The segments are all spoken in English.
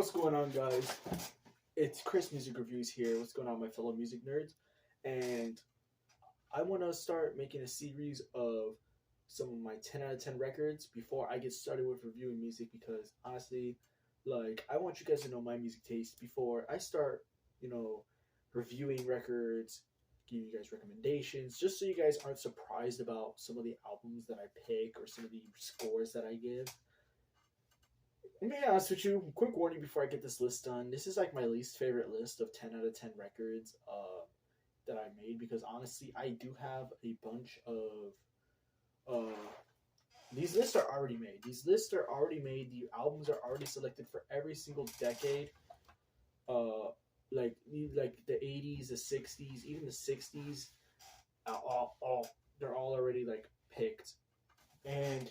What's going on, guys? It's Chris Music Reviews here. What's going on, my fellow music nerds? And I want to start making a series of some of my 10 out of 10 records before I get started with reviewing music because honestly, I want you guys to know my music taste before I start, reviewing records, give you guys recommendations, just so you guys aren't surprised about some of the albums that I pick or some of the scores that I give. Let me be honest with you. Quick warning before I get this list done. This is like my least favorite list of 10 out of 10 records that I made because honestly, I do have a bunch of. These lists are already made. These lists are already made. The albums are already selected for every single decade. Like the 80s, the 60s, even the 60s. They're all already picked. And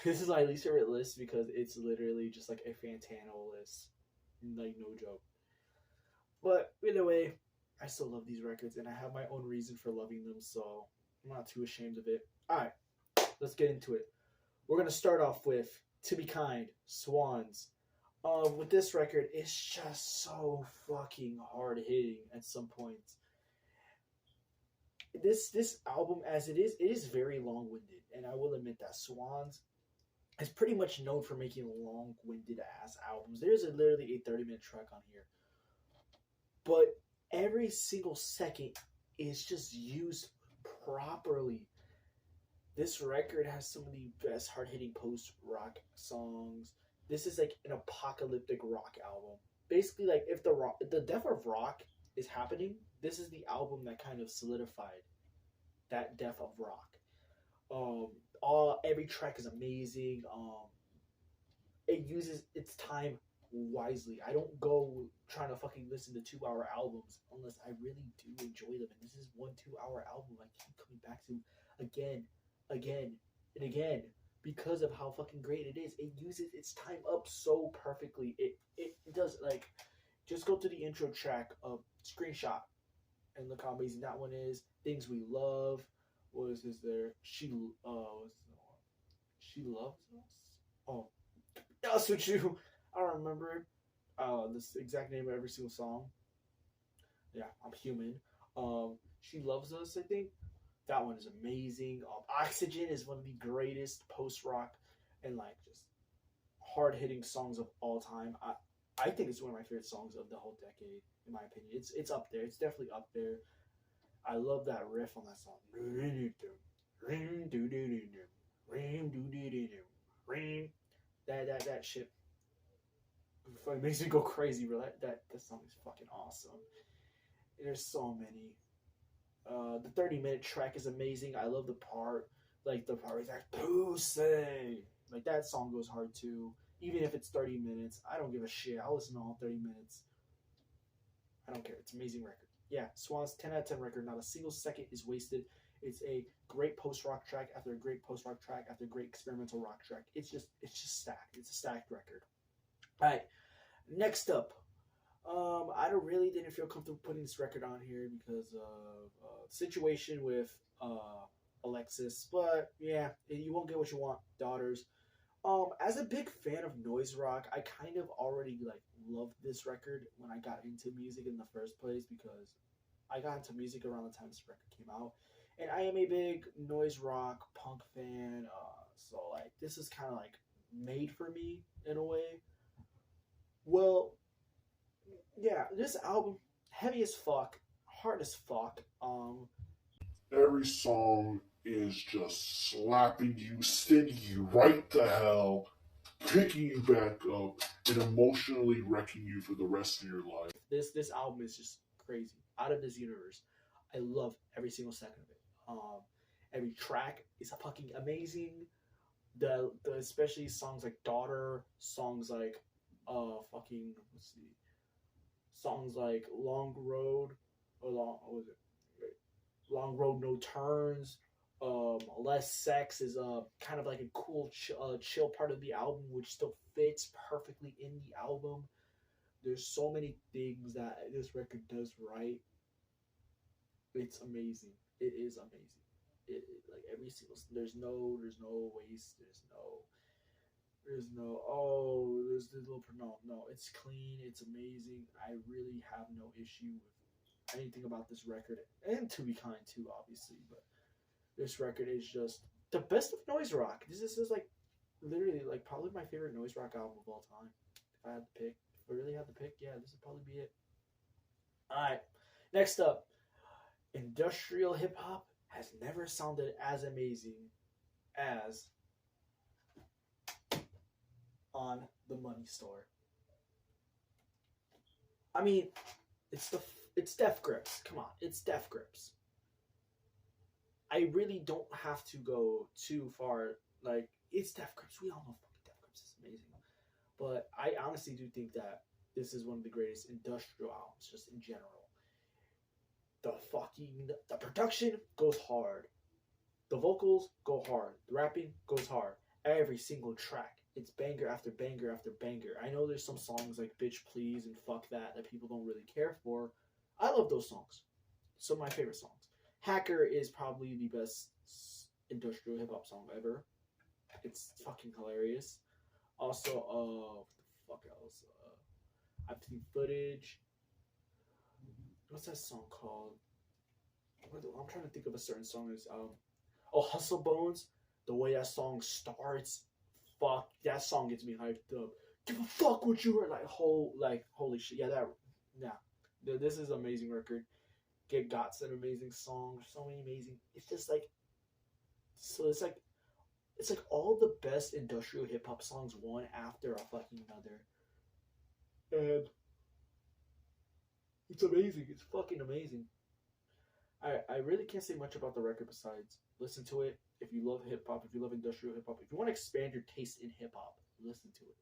this is my least favorite list because it's literally just like a Fantano list, like no joke. But either way, I still love these records and I have my own reason for loving them, so I'm not too ashamed of it. All right, let's get into it. We're gonna start off with "To Be Kind," Swans. With this record, it's just so fucking hard hitting at some points. This album, as it is very long winded, and I will admit that Swans is pretty much known for making long winded ass albums. There's literally a 30-minute track on here, but every single second is just used properly. This record has some of the best hard hitting post rock songs. This is like an apocalyptic rock album. Basically, like if the death of rock is happening, this is the album that kind of solidified that death of rock. Every track is amazing. It uses its time wisely. I don't go trying to fucking listen to 2-hour albums unless I really do enjoy them. And this is one 2-hour album I keep coming back to again, and again because of how fucking great it is. It uses its time up so perfectly. It does just go to the intro track of Screenshot and look how amazing that one is. Things We Love. What is this there? She Loves Us? Oh, that's what you. I don't remember this exact name of every single song. Yeah, I'm human. She Loves Us, I think. That one is amazing. Oxygen is one of the greatest post-rock and just hard-hitting songs of all time. I think it's one of my favorite songs of the whole decade, in my opinion. It's up there. It's definitely up there. I love that riff on that song. That shit makes me go crazy, bro. That song is fucking awesome. There's so many. The 30-minute track is amazing. I love the part where it's like "Pussy." Like that song goes hard too. Even if it's 30 minutes, I don't give a shit. I'll listen to all 30 minutes. I don't care. It's an amazing record. Yeah, Swans 10 out of 10 record. Not a single second is wasted. It's a great post-rock track after a great post-rock track after a great experimental rock track. It's just stacked. It's a stacked record. All right, next up. I didn't feel comfortable putting this record on here because of the situation with Alexis, but yeah, you won't get what you want, daughters. As a big fan of noise rock, I kind of already loved this record when I got into music in the first place because I got into music around the time this record came out, and I am a big noise rock punk fan. So this is kind of made for me in a way. Well, yeah, this album heavy as fuck, hard as fuck. Every song is just slapping you, sending you right to hell, picking you back up, and emotionally wrecking you for the rest of your life. This album is just crazy, out of this universe. I love every single second of it. Every track is fucking amazing. The especially songs like "Daughter," songs like fucking let's see, songs like "Long Road" or what was it? Long Road No Turns. Less Sex is kind of like a cool chill part of the album, which still fits perfectly in the album. There's so many things that this record does right. It's amazing. It is amazing. It every single there's no waste. There's no there's the little, no, it's clean, it's amazing. I really have no issue with anything about this record. And To Be Kind, too, obviously. But this record is just the best of noise rock. This is like, literally, like, probably my favorite noise rock album of all time. If I had to pick, if I really had to pick, yeah, this would probably be it. Alright, next up, industrial hip hop has never sounded as amazing as on the Money Store. I mean, it's Def Grips. Come on, it's Def Grips. I really don't have to go too far. Like, it's Def Grips. We all know fucking Def Grips is amazing. But I honestly do think that this is one of the greatest industrial albums, just in general. The production goes hard. The vocals go hard. The rapping goes hard. Every single track. It's banger after banger after banger. I know there's some songs like Bitch Please and Fuck That people don't really care for. I love those songs. Some of my favorite songs. Hacker is probably the best industrial hip hop song ever. It's fucking hilarious. Also, what the fuck else? I've seen Footage. What's that song called? I'm trying to think of a certain song. Hustle Bones. The way that song starts, fuck, that song gets me hyped up. Give a fuck what you heard. Holy shit. This is an amazing record. Get Got's an amazing song. So many amazing. It's just like, it's like all the best industrial hip hop songs, one after a fucking another. And it's amazing. It's fucking amazing. I really can't say much about the record besides listen to it. If you love hip hop, if you love industrial hip hop, if you want to expand your taste in hip hop, listen to it.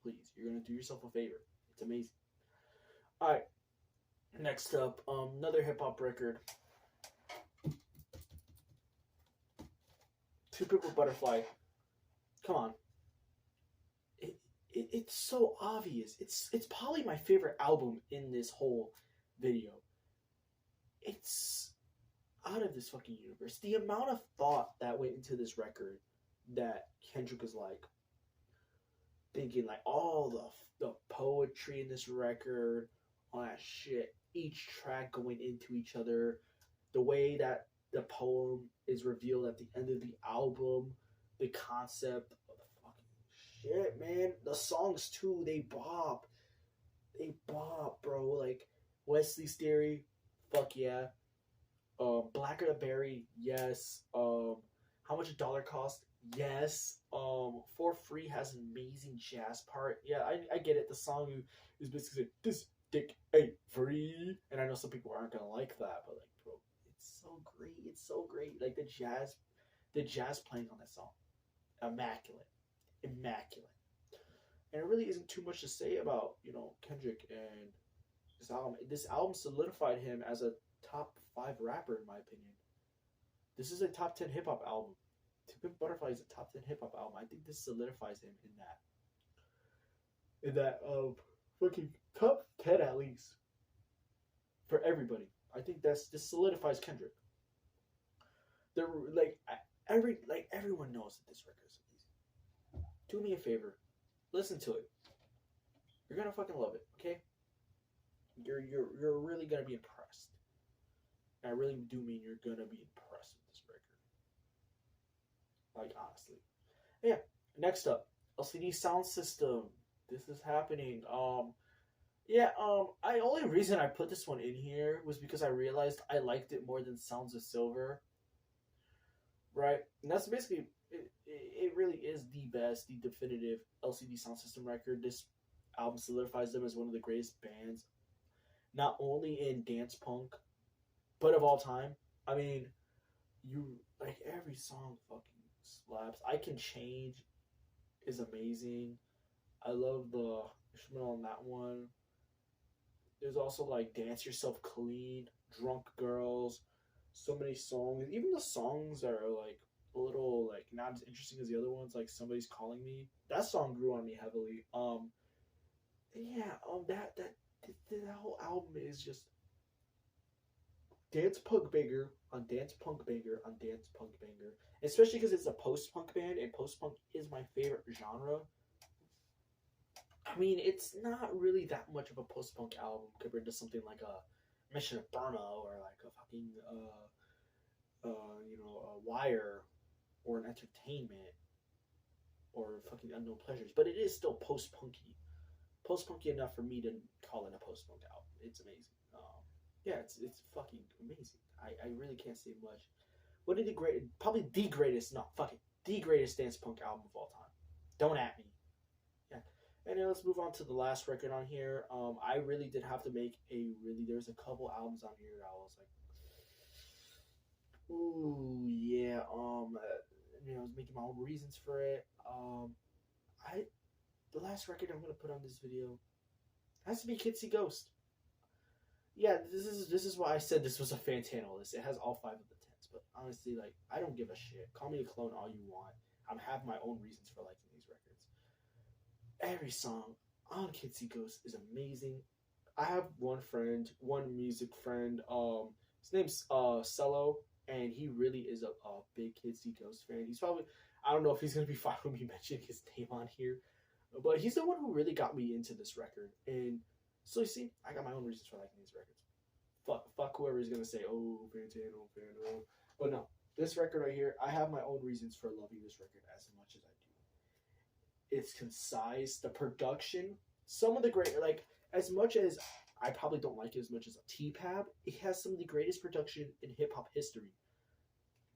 Please, you're gonna do yourself a favor. It's amazing. All right, next up, another hip hop record. To Pimp a Butterfly. Come on. It's so obvious. It's probably my favorite album in this whole video. It's out of this fucking universe. The amount of thought that went into this record, that Kendrick is like thinking like all the poetry in this record, all that shit, each track going into each other, the way that the poem is revealed at the end of the album, the concept of the fucking shit, man. The songs too, they bop, bro. Like Wesley's Theory, fuck yeah. Blacker the Berry, yes. How Much a Dollar Cost, yes. For Free has an amazing jazz part. Yeah, I get it. The song is basically like, this dick ain't free, and I know some people aren't gonna like that, but like, bro, it's so great. It's so great. Like the jazz playing on that song, immaculate. And it really isn't too much to say about Kendrick and this album. This album solidified him as a top 5 rapper, in my opinion. This is a top 10 hip hop album. To Pimp Butterfly is a top 10 hip hop album. I think this solidifies him in that fucking top 10 at least for everybody. I think this solidifies Kendrick. Everyone knows that this record is amazing. Do me a favor, listen to it. You're gonna fucking love it, okay? You're really gonna be impressed. I really do mean you're gonna be impressed with this record. Like, honestly. Yeah, next up, LCD Soundsystem. This is happening. I only reason I put this one in here was because I realized I liked it more than Sounds of Silver. Right? And that's basically, it really is the best, the definitive LCD Soundsystem record. This album solidifies them as one of the greatest bands, not only in dance punk, but of all time. I mean, every song fucking slaps. I Can Change is amazing. I love the instrumental on that one. There's also like Dance Yourself Clean, Drunk Girls, so many songs. Even the songs that are like a little like not as interesting as the other ones, like Somebody's Calling Me. That song grew on me heavily. That whole album is just dance punk banger on dance punk banger on dance punk banger. Especially because it's a post punk band, and post punk is my favorite genre. I mean, it's not really that much of a post punk album compared to something like a Mission of Burma or like a fucking a Wire or an Entertainment or fucking Unknown Pleasures. But it is still post punky enough for me to call it a post punk album. It's amazing. Yeah, it's fucking amazing. I really can't say much. What is probably the greatest, not fucking the greatest dance punk album of all time. Don't at me. Yeah. And then let's move on to the last record on here. I really did have to make there's a couple albums on here that I was like, ooh, yeah. I was making my own reasons for it. The last record I'm gonna put on this video has to be Kitsy Ghost. Yeah, this is why I said this was a Fantano list. It has all 5 of the 10s, but honestly, like, I don't give a shit. Call me a clone all you want. I have my own reasons for liking these records. Every song on Kitsy Ghost is amazing. I have one music friend. His name's Cello, and he really is a big Kitsy Ghost fan. He's probably, I don't know if he's gonna be fine with me mentioning his name on here, but he's the one who really got me into this record. And so you see, I got my own reasons for liking these records. Fuck whoever's gonna say, oh, Fantano. But no, this record right here, I have my own reasons for loving this record as much as I do. It's concise, the production, some of the great, like, as much as I probably don't like it as much as a T-Pab, it has some of the greatest production in hip-hop history.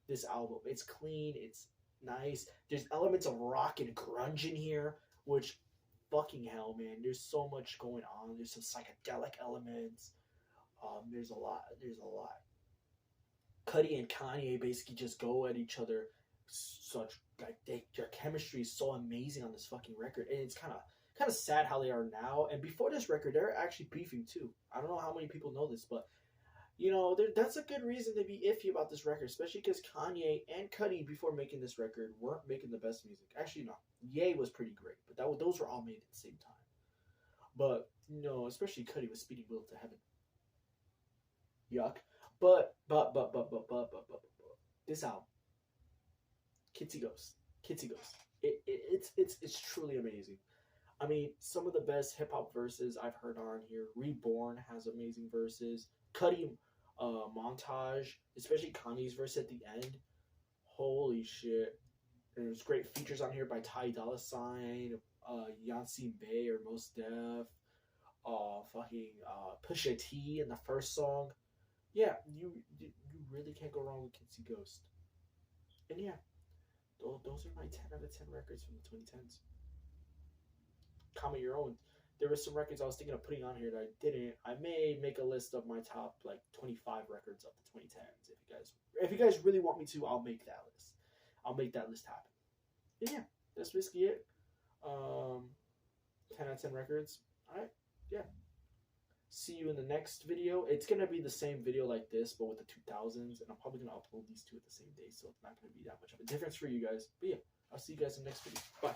This album, it's clean, it's nice. There's elements of rock and grunge in here, which, fucking hell, man, there's so much going on. There's some psychedelic elements. There's a lot. Cudi and Kanye basically just go at each other. Their chemistry is so amazing on this fucking record, and it's kind of sad how they are now. And before this record, they're actually beefing too. I don't know how many people know this, but that's a good reason to be iffy about this record, especially because Kanye and Cudi, before making this record, weren't making the best music. Actually, no. Ye was pretty great, but those were all made at the same time. But, especially Cudi with Speedy Will to Heaven. Yuck. But, this album, Kitsy Ghost. It's truly amazing. I mean, some of the best hip-hop verses I've heard on here. Reborn has amazing verses. Cudi montage, especially Kanye's verse at the end. Holy shit. There's great features on here by Ty Dolla $ign, Yancey Bey or Mos Def, Pusha T in the first song. Yeah, you really can't go wrong with Kitsy Ghost. And yeah, those are my 10 out of 10 records from the 2010s. Comment your own. There were some records I was thinking of putting on here that I didn't. I may make a list of my top 25 records of the 2010s. If you guys really want me to, I'll make that list. I'll make that list happen. And yeah, that's basically it. 10 out of 10 records. Alright, yeah. See you in the next video. It's going to be the same video like this, but with the 2000s. And I'm probably going to upload these two at the same day, so it's not going to be that much of a difference for you guys. But yeah, I'll see you guys in the next video. Bye.